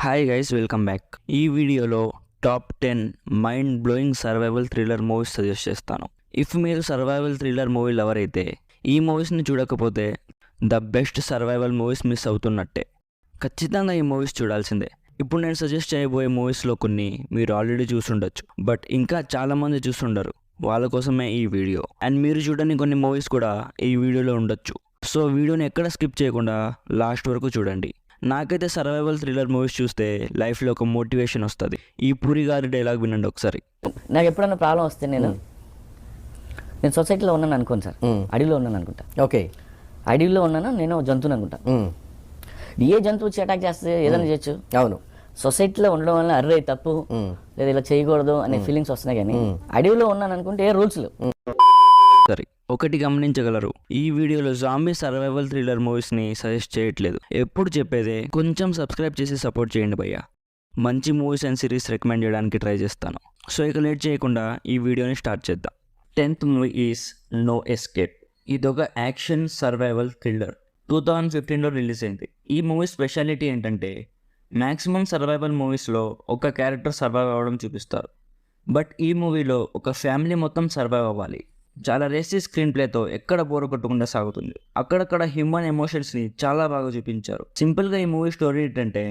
Hi guys, welcome back. ఈ వీడియోలో top 10 mind blowing survival thriller movies suggest చేస్తాను. If మీరు సర్వైవల్ థ్రిల్లర్ మూవీ లవర్ అయితే ఈ మూవీస్ని చూడకపోతే the best survival movies miss అవుతున్నట్టే. ఖచ్చితంగా ఈ మూవీస్ చూడాల్సిందే. ఇప్పుడు నేను సజెస్ట్ చేయబోయే మూవీస్లో కొన్ని మీరు ఆల్రెడీ చూసుండొచ్చు, బట్ ఇంకా చాలామంది చూసుండరు. వాళ్ళ కోసమే ఈ వీడియో. అండ్ మీరు చూడని కొన్ని మూవీస్ కూడా ఈ వీడియోలో ఉండొచ్చు. సో వీడియోని ఎక్కడ స్కిప్ చేయకుండా లాస్ట్ వరకు చూడండి. నాకైతే సర్వైవల్ థ్రిల్లర్ మూవీస్ చూస్తే లైఫ్లో ఒక మోటివేషన్ వస్తుంది. ఈ పూరి గారి డైలాగ్ వినండి ఒకసారి. నాకు ఎప్పుడన్నా ప్రాబ్లం వస్తే నేను సొసైటీలో ఉన్నాను అనుకోను సార్, అడవిలో ఉన్నాను అనుకుంటా. ఓకే, అడవిలో ఉన్నాను, నేను జంతువుని అనుకుంటా. ఏ జంతువు వచ్చి అటాక్ చేస్తే ఏదైనా చేయొచ్చు. అవును, సొసైటీలో ఉండడం వల్ల అర్రే తప్పు లేదా ఇలా చేయకూడదు అనే ఫీలింగ్స్ వస్తున్నాయి. కానీ అడవిలో ఉన్నాను అనుకుంటే ఏ రూల్స్ లేవు. సరే, ఒకటి గమనించగలరు, ఈ వీడియోలో జాంబీ సర్వైవల్ థ్రిల్లర్ మూవీస్ని సజెస్ట్ చేయట్లేదు. ఎప్పుడు చెప్పేదే కొంచెం సబ్స్క్రైబ్ చేసి సపోర్ట్ చేయండి భయ్యా. మంచి మూవీస్ అండ్ సిరీస్ రికమెండ్ చేయడానికి ట్రై చేస్తాను. సో ఇక లేట్ చేయకుండా ఈ వీడియోని స్టార్ట్ చేద్దాం. 10th movie is no escape. ఇదొక యాక్షన్ సర్వైవల్ థ్రిల్లర్. 2015లో రిలీజ్ అయింది. ఈ మూవీ స్పెషాలిటీ ఏంటంటే మ్యాక్సిమం సర్వైవల్ మూవీస్లో ఒక క్యారెక్టర్ సర్వైవ్ అవ్వడం చూపిస్తారు, బట్ ఈ మూవీలో ఒక ఫ్యామిలీ మొత్తం సర్వైవ్ అవ్వాలి. చాలా రేసీ స్క్రీన్ ప్లేతో ఎక్కడ బోర్ కొట్టకుండా సాగుతుంది. అక్కడక్కడ హ్యూమన్ ఎమోషన్స్ని చాలా బాగా చూపించారు. సింపుల్గా ఈ మూవీ స్టోరీ ఏంటంటే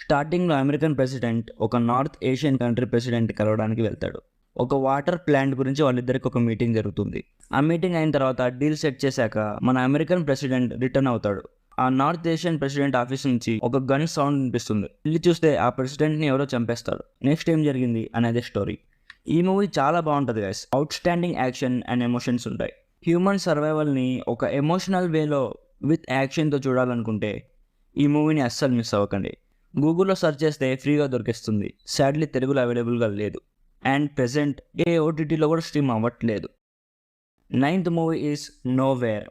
స్టార్టింగ్లో అమెరికన్ ప్రెసిడెంట్ ఒక నార్త్ ఏషియన్ కంట్రీ ప్రెసిడెంట్ కలవడానికి వెళ్తాడు. ఒక వాటర్ ప్లాంట్ గురించి వాళ్ళిద్దరికి ఒక మీటింగ్ జరుగుతుంది. ఆ మీటింగ్ అయిన తర్వాత డీల్ సెట్ చేశాక మన అమెరికన్ ప్రెసిడెంట్ రిటర్న్ అవుతాడు. ఆ నార్త్ ఏషియన్ ప్రెసిడెంట్ ఆఫీస్ నుంచి ఒక గన్ సౌండ్ వినిపిస్తుంది. వెళ్ళి చూస్తే ఆ ప్రెసిడెంట్ని ఎవరో చంపేస్తాడు. నెక్స్ట్ ఏం జరిగింది అనేది స్టోరీ. ఈ మూవీ చాలా బాగుంటుంది guys. Out standing action and emotions ఉంటాయి. హ్యూమన్ సర్వైవల్ని ఒక ఎమోషనల్ వేలో విత్ యాక్షన్తో చూడాలనుకుంటే ఈ మూవీని అస్సలు మిస్ అవ్వకండి. గూగుల్లో సెర్చ్ చేస్తే ఫ్రీగా దొరికిస్తుంది. సాడ్లీ తెలుగులో అవైలబుల్గా లేదు, అండ్ ప్రెజెంట్ ఏ ఓటీటీలో కూడా స్ట్రీమ్ అవ్వట్లేదు. 9th movie is nowhere.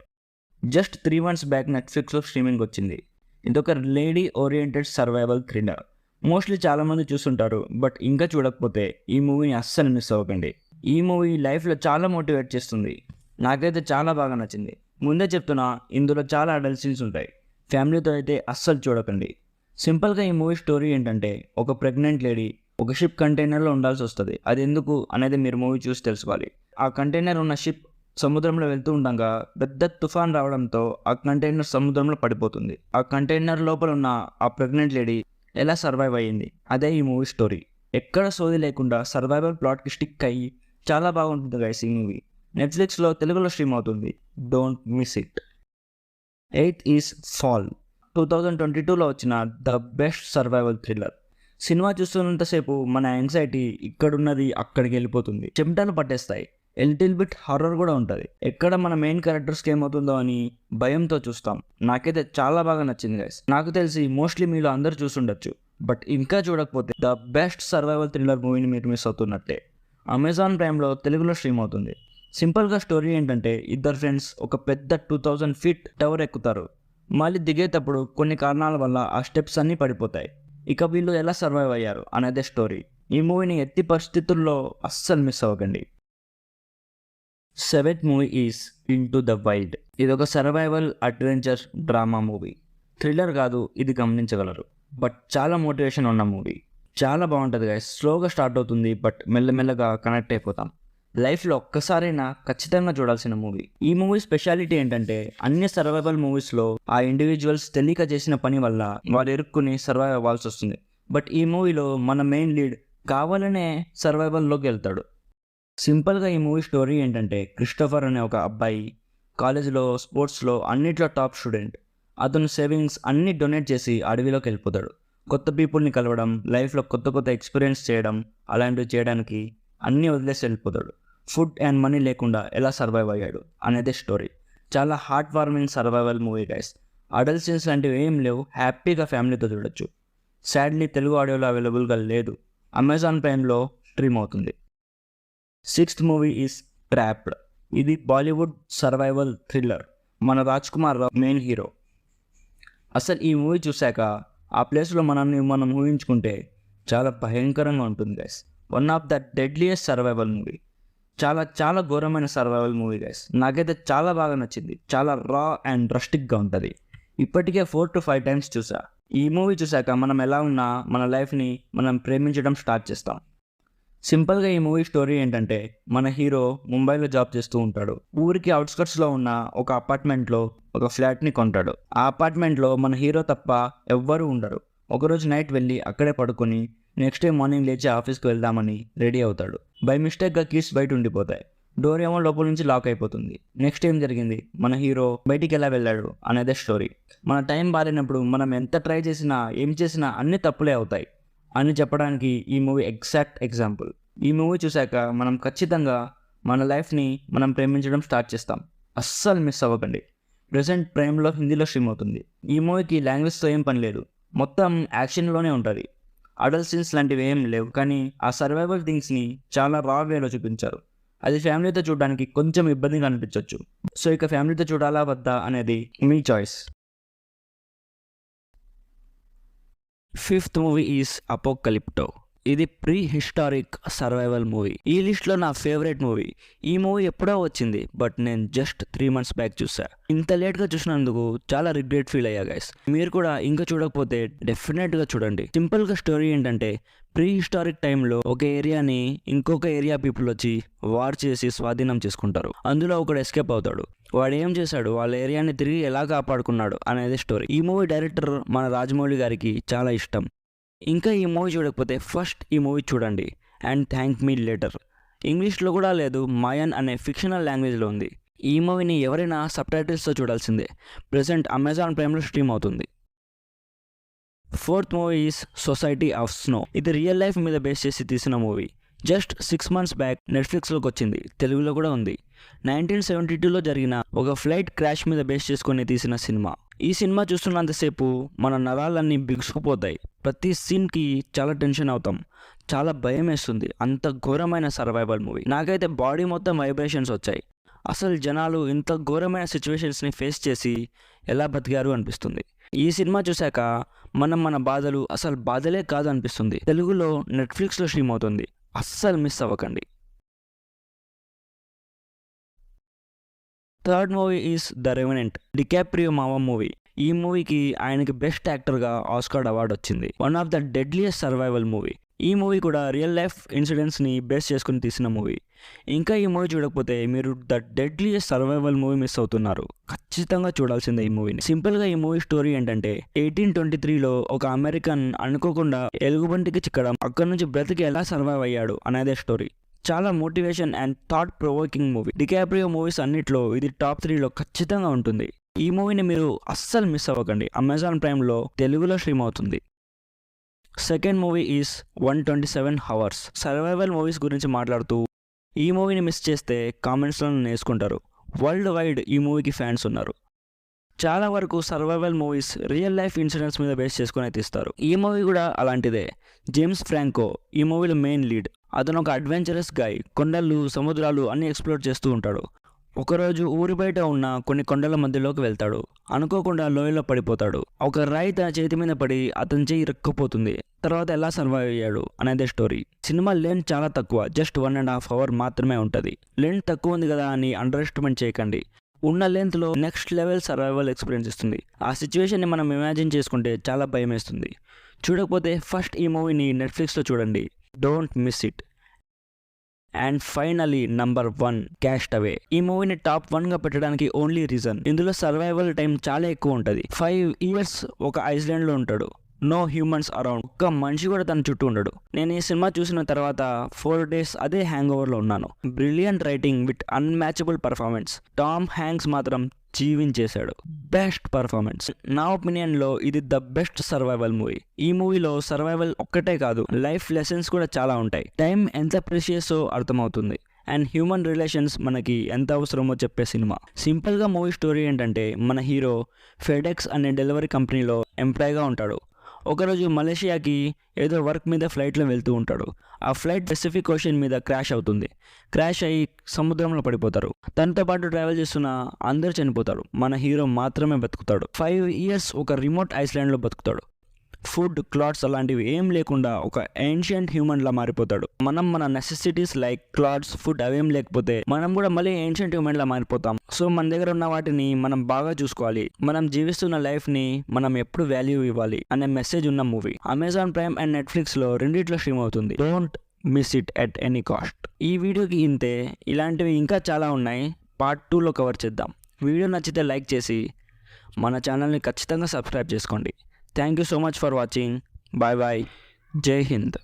Just 3 months back నెట్ఫ్లిక్స్లో స్ట్రీమింగ్ వచ్చింది. ఇదొక lady oriented survival thriller. Mostly చాలామంది చూస్తుంటారు, బట్ ఇంకా చూడకపోతే ఈ మూవీని అస్సలు మిస్ అవ్వకండి. ఈ మూవీ లైఫ్లో చాలా మోటివేట్ చేస్తుంది. నాకైతే చాలా బాగా నచ్చింది. ముందే చెప్తున్నా, ఇందులో చాలా అడల్ట్ సీన్స్ ఉంటాయి. ఫ్యామిలీతో అయితే అస్సలు చూడకండి. సింపుల్గా ఈ మూవీ స్టోరీ ఏంటంటే ఒక ప్రెగ్నెంట్ లేడీ ఒక షిప్ కంటైనర్లో ఉండాల్సి వస్తుంది. అది ఎందుకు అనేది మీరు మూవీ చూసి తెలుసుకోవాలి. ఆ కంటైనర్ ఉన్న షిప్ సముద్రంలో వెళ్తూ ఉండగా పెద్ద తుఫాన్ రావడంతో ఆ కంటైనర్ సముద్రంలో పడిపోతుంది. ఆ కంటైనర్ లోపల ఉన్న ఆ ప్రెగ్నెంట్ లేడీ ఎలా సర్వైవ్ అయ్యింది, అదే ఈ మూవీ స్టోరీ. ఎక్కడ సోది లేకుండా సర్వైవల్ ప్లాట్కి స్టిక్ అయ్యి చాలా బాగుంటుంది గైస్. ఈ మూవీ నెట్ఫ్లిక్స్లో తెలుగులో స్ట్రీమ్ అవుతుంది. Don't miss it. 8th is fall. 2022లో వచ్చిన ద బెస్ట్ సర్వైవల్ థ్రిల్లర్. సినిమా చూస్తున్నంతసేపు మన యాంగ్జైటీ ఇక్కడున్నది అక్కడికి వెళ్ళిపోతుంది. చెమటలు పట్టేస్తాయి. లిటిల్ బిట్ హారర్ కూడా ఉంటుంది. ఎక్కడ మన మెయిన్ క్యారెక్టర్స్కి ఏమవుతుందో అని భయంతో చూస్తాం. నాకైతే చాలా బాగా నచ్చింది గైస్. నాకు తెలిసి మోస్ట్లీ మీలో అందరూ చూసుండొచ్చు, బట్ ఇంకా చూడకపోతే ద బెస్ట్ సర్వైవల్ థ్రిల్లర్ మూవీని మీరు మిస్ అవుతున్నట్టే. అమెజాన్ ప్రైమ్లో తెలుగులో స్ట్రీమ్ అవుతుంది. సింపుల్గా స్టోరీ ఏంటంటే ఇద్దరు ఫ్రెండ్స్ ఒక పెద్ద 2000 feet టవర్ ఎక్కుతారు. మళ్ళీ దిగేటప్పుడు కొన్ని కారణాల వల్ల ఆ స్టెప్స్ అన్నీ పడిపోతాయి. ఇక వీళ్ళు ఎలా సర్వైవ్ అయ్యారు అనేదే స్టోరీ. ఈ మూవీని ఎట్టి పరిస్థితుల్లో అస్సలు మిస్ అవ్వకండి. 7th movie is into the wild. ఇది ఒక survival adventure drama movie. Thriller కాదు, ఇది గమనించగలరు, బట్ చాలా మోటివేషన్ ఉన్న మూవీ. చాలా బాగుంటుంది గైస్. స్లోగా స్టార్ట్ అవుతుంది, బట్ మెల్లమెల్లగా కనెక్ట్ అయిపోతాం. లైఫ్లో ఒక్కసారైనా ఖచ్చితంగా చూడాల్సిన మూవీ. ఈ మూవీ స్పెషాలిటీ ఏంటంటే అన్ని సర్వైవల్ మూవీస్లో ఆ ఇండివిజువల్స్ తెలియక చేసిన పని వల్ల వారు ఇరుక్కుని సర్వైవ్ అవ్వాల్సి వస్తుంది. బట్ ఈ మూవీలో మన మెయిన్ లీడ్ కావాలనే సర్వైవల్లోకి వెళ్తాడు. సింపుల్గా ఈ మూవీ స్టోరీ ఏంటంటే క్రిస్టోఫర్ అనే ఒక అబ్బాయి కాలేజీలో స్పోర్ట్స్లో అన్నిట్లో టాప్ స్టూడెంట్. అతను సేవింగ్స్ అన్నీ డొనేట్ చేసి అడవిలోకి వెళ్ళిపోతాడు. కొత్త పీపుల్ని కలవడం, లైఫ్లో కొత్త కొత్త ఎక్స్పీరియన్స్ చేయడం, అలాంటివి చేయడానికి అన్నీ వదిలేసి వెళ్ళిపోతాడు. ఫుడ్ అండ్ మనీ లేకుండా ఎలా సర్వైవ్ అయ్యాడు అనేదే స్టోరీ. చాలా heart warming survival movie guys. Adult scenes లాంటివి ఏం లేవు. హ్యాపీగా ఫ్యామిలీతో చూడొచ్చు. సాడ్లీ తెలుగు ఆడియోలో అవైలబుల్గా లేదు. అమెజాన్ ప్రైమ్లో స్ట్రీమ్ అవుతుంది. 6th movie is trapped. ఇది బాలీవుడ్ సర్వైవల్ థ్రిల్లర్. మన రాజ్ కుమార్ రావు మెయిన్ హీరో. అసలు ఈ మూవీ చూశాక ఆ ప్లేస్లో మనం ఊహించుకుంటే చాలా భయంకరంగా ఉంటుంది guys. One of the deadliest survival movie. చాలా చాలా ఘోరమైన సర్వైవల్ మూవీ గైస్. నాకైతే చాలా బాగా నచ్చింది. చాలా రా అండ్ రస్టిక్గా ఉంటుంది. ఇప్పటికే 4 to 5 times చూసా. ఈ మూవీ చూశాక మనం ఎలా ఉన్నా మన లైఫ్ని మనం ప్రేమించడం స్టార్ట్ చేస్తాం. సింపుల్గా ఈ మూవీ స్టోరీ ఏంటంటే, మన హీరో ముంబైలో జాబ్ చేస్తూ ఉంటాడు. ఊరికి అవుట్స్కట్స్లో ఉన్న ఒక అపార్ట్మెంట్లో ఒక ఫ్లాట్ని కొంటాడు. ఆ అపార్ట్మెంట్లో మన హీరో తప్ప ఎవ్వరూ ఉండరు. ఒకరోజు నైట్ వెళ్ళి అక్కడే పడుకొని నెక్స్ట్ డే మార్నింగ్ లేచి ఆఫీస్కి వెళ్దామని రెడీ అవుతాడు. బై మిస్టేక్గా కీస్ బయట ఉండిపోతాయి. డోర్ ఏమో లోపల నుంచి లాక్ అయిపోతుంది. నెక్స్ట్ ఏం జరిగింది, మన హీరో బయటికి ఎలా వెళ్ళాడు అనేదే స్టోరీ. మన టైం బాగాలేనప్పుడు మనం ఎంత ట్రై చేసినా ఏం చేసినా అన్ని తప్పులే అవుతాయి అని చెప్పడానికి ఈ మూవీ ఎగ్జాక్ట్ ఎగ్జాంపుల్. ఈ మూవీ చూశాక మనం ఖచ్చితంగా మన లైఫ్ని మనం ప్రేమించడం స్టార్ట్ చేస్తాం. అస్సలు మిస్ అవ్వకండి. ప్రెసెంట్ ప్రైమ్లో హిందీలో స్ట్రీమ్ అవుతుంది. ఈ మూవీకి లాంగ్వేజ్తో ఏం పని లేదు, మొత్తం యాక్షన్లోనే ఉంటుంది. అడల్ట్ సీన్స్ లాంటివి ఏం లేవు, కానీ ఆ సర్వైవల్ థింగ్స్ని చాలా రా వేలో చూపించారు. అది ఫ్యామిలీతో చూడడానికి కొంచెం ఇబ్బందిగా అనిపించవచ్చు. సో ఇక ఫ్యామిలీతో చూడాలా వద్దా అనేది మీ choice. Fifth movie is Apocalypto. ఇది ప్రీ హిస్టారిక్ సర్వైవల్ మూవీ. ఈ లిస్ట్లో నా ఫేవరెట్ మూవీ. ఈ మూవీ ఎప్పుడో వచ్చింది, బట్ నేను జస్ట్ 3 months బ్యాక్ చూసా. ఇంత లేట్గా చూసినందుకు చాలా రిగ్రెట్ ఫీల్ అయ్యా గైస్. మీరు కూడా ఇంకా చూడకపోతే డెఫినెట్గా చూడండి. సింపుల్గా స్టోరీ ఏంటంటే, ప్రీ హిస్టారిక్ టైంలో ఒక ఏరియాని ఇంకొక ఏరియా పీపుల్ వచ్చి వార్ చేసి స్వాధీనం చేసుకుంటారు. అందులో ఒకడు ఎస్కేప్ అవుతాడు. వాడు ఏం చేశాడు, వాళ్ళ ఏరియాని తిరిగి ఎలా కాపాడుకున్నాడు అనేది స్టోరీ. ఈ మూవీ డైరెక్టర్ మన రాజమౌళి గారికి చాలా ఇష్టం. ఇంకా ఈ మూవీ చూడకపోతే ఫస్ట్ ఈ మూవీ చూడండి అండ్ థ్యాంక్ మీ లేటర్. ఇంగ్లీష్లో కూడా లేదు, మాయన్ అనే ఫిక్షనల్ లాంగ్వేజ్లో ఉంది. ఈ మూవీని ఎవరైనా సబ్‌టైటిల్స్తో చూడాల్సిందే. ప్రెసెంట్ అమెజాన్ ప్రైమ్లో స్ట్రీమ్ అవుతుంది. Fourth movie is society of snow. ఇది రియల్ లైఫ్ మీద బేస్ చేసి తీసిన మూవీ. జస్ట్ 6 months బ్యాక్ నెట్ఫ్లిక్స్లోకి వచ్చింది, తెలుగులో కూడా ఉంది. 1972లో జరిగిన ఒక ఫ్లైట్ క్రాష్ మీద బేస్ చేసుకొని తీసిన సినిమా. ఈ సినిమా చూస్తున్నంతసేపు మన నరాలన్నీ బిగుసుకుపోతాయి. ప్రతి సీన్కి చాలా టెన్షన్ అవుతాం, చాలా భయం వేస్తుంది. అంత ఘోరమైన సర్వైవల్ మూవీ. నాకైతే బాడీ మొత్తం వైబ్రేషన్స్ వచ్చాయి. అసలు జనాలు ఇంత ఘోరమైన సిచ్యువేషన్స్ని ఫేస్ చేసి ఎలా బతికారు అనిపిస్తుంది. ఈ సినిమా చూశాక మన బాధలు అసలు బాధలే కాదు అనిపిస్తుంది. తెలుగులో నెట్ఫ్లిక్స్లో స్ట్రీమ్ అవుతుంది, అస్సలు మిస్ అవ్వకండి. Third movie is the revenant, DiCaprio మావా మూవీ. ఈ మూవీకి ఆయనకి బెస్ట్ యాక్టర్గా ఆస్కార్ అవార్డు వచ్చింది. One of the deadliest survival movie. ఈ మూవీ కూడా రియల్ లైఫ్ ఇన్సిడెంట్స్ని బేస్ చేసుకుని తీసిన మూవీ. ఇంకా ఈ మూవీ చూడకపోతే మీరు the deadliest survival movie miss అవుతున్నారు. ఖచ్చితంగా చూడాల్సిందే ఈ మూవీని. సింపుల్గా ఈ మూవీ స్టోరీ ఏంటంటే, 1823లో ఒక అమెరికన్ అనుకోకుండా ఎలుగుబంటికి చిక్కడం, అక్కడి నుంచి బ్రతికి ఎలా సర్వైవ్ అయ్యాడు అనేదే స్టోరీ. చాలా motivation and thought provoking movie. DiCaprio movies అన్నిట్లో ఇది టాప్ 3లో ఖచ్చితంగా ఉంటుంది. ఈ మూవీని మీరు అస్సలు మిస్ అవ్వకండి. అమెజాన్ ప్రైమ్లో తెలుగులో స్ట్రీమ్ అవుతుంది. Second movie is 127 hours. Survival movies గురించి మాట్లాడుతూ ఈ మూవీని మిస్ చేస్తే కామెంట్స్లో నేర్చుకుంటారు. వరల్డ్ వైడ్ ఈ మూవీకి ఫ్యాన్స్ ఉన్నారు. చాలా వరకు survival movies real life incidents మీద బేస్ చేసుకుని తీస్తారు. ఈ మూవీ కూడా అలాంటిదే. జేమ్స్ ఫ్రాంకో ఈ మూవీలో మెయిన్ లీడ్. అతను ఒక అడ్వెంచరస్ గాయ్. కొండలు, సముద్రాలు అన్నీ ఎక్స్ప్లోర్ చేస్తూ ఉంటాడు. ఒకరోజు ఊరి బయట ఉన్న కొన్ని కొండల మధ్యలోకి వెళ్తాడు. అనుకోకుండా లోయలో పడిపోతాడు. ఒక రాయి తన చేతి మీద పడి అతని చేయి ఇరుక్కుపోతుంది. తర్వాత ఎలా సర్వైవ్ అయ్యాడు అనేదే స్టోరీ. సినిమా లెంత్ చాలా తక్కువ, జస్ట్ 1.5 hours మాత్రమే ఉంటుంది. లెంత్ తక్కువ ఉంది కదా అని అండర్ ఎస్టిమేట్ చేయకండి. ఉన్న లెంత్లో నెక్స్ట్ లెవెల్ సర్వైవల్ ఎక్స్పీరియన్స్ ఇస్తుంది. ఆ సిచ్యువేషన్ని మనం ఇమాజిన్ చేసుకుంటే చాలా భయం వేస్తుంది. చూడకపోతే ఫస్ట్ ఈ మూవీని నెట్ఫ్లిక్స్లో చూడండి, don't miss it. And finally number 1, cast away. ఈ మూవీని టాప్ 1గా పెట్టడానికి ఓన్లీ రీజన్, ఇందులో సర్వైవల్ టైం చాలా ఎక్కువ ఉంటుంది. 5 years ఒక ఐస్లాండ్లో ఉంటాడు. No humans around. ఒక్క మనిషి కూడా తన చుట్టూ ఉండడు. నేను ఈ సినిమా చూసిన తర్వాత 4 days అదే హ్యాంగ్ ఓవర్లో ఉన్నాను. Brilliant writing with unmatchable performance. Tom Hanks మాత్రం జీవించేశాడు. Best performance. నా ఒపీనియన్లో ఇది ద బెస్ట్ సర్వైవల్ మూవీ. ఈ మూవీలో సర్వైవల్ ఒక్కటే కాదు, లైఫ్ లెసన్స్ కూడా చాలా ఉంటాయి. టైం ఎంత ప్రెషియసో అర్థమవుతుంది. అండ్ హ్యూమన్ రిలేషన్స్ మనకి ఎంత అవసరమో చెప్పే సినిమా. సింపుల్గా మూవీ స్టోరీ ఏంటంటే, మన హీరో ఫెడెక్స్ అనే డెలివరీ కంపెనీలో ఎంప్లాయ్గా ఉంటాడు. ఒకరోజు మలేషియాకి ఏదో వర్క్ మీద ఫ్లైట్లో వెళ్తూ ఉంటాడు. ఆ ఫ్లైట్ పెసిఫిక్ ఓషన్ మీద క్రాష్ అవుతుంది. క్రాష్ అయ్యి సముద్రంలో పడిపోతారు. తనతో పాటు ట్రావెల్ చేస్తున్న అందరూ చనిపోతారు. మన హీరో మాత్రమే బతుకుతాడు. 5 years ఒక రిమోట్ ఐస్లాండ్లో బతుకుతాడు. ఫుడ్, క్లాత్స్ అలాంటివి ఏం లేకుండా ఒక ఏన్షియంట్ హ్యూమన్ లా మారిపోతాడు. మనం మన నెసెసిటీస్ లైక్ క్లాత్స్, ఫుడ్ అవేం లేకపోతే మనం కూడా మళ్ళీ ఏన్షియంట్ హ్యూమన్ లా మారిపోతాం. సో మన దగ్గర ఉన్న వాటిని మనం బాగా చూసుకోవాలి. మనం జీవిస్తున్న లైఫ్ ని మనం ఎప్పుడు వాల్యూ ఇవ్వాలి అనే మెసేజ్ ఉన్న movie Amazon prime and Netflix లో రెండిట్లో స్ట్రీమ్ అవుతుంది. Don't miss it at any cost. ఈ వీడియోకి ఇంతే, ఇలాంటివి ఇంకా చాలా ఉన్నాయి. పార్ట్ 2లో కవర్ చేద్దాం. వీడియో నచ్చితే లైక్ చేసి మన ఛానల్ని ఖచ్చితంగా సబ్స్క్రైబ్ చేసుకోండి. Thank you so much for watching. Bye bye. జై హింద్.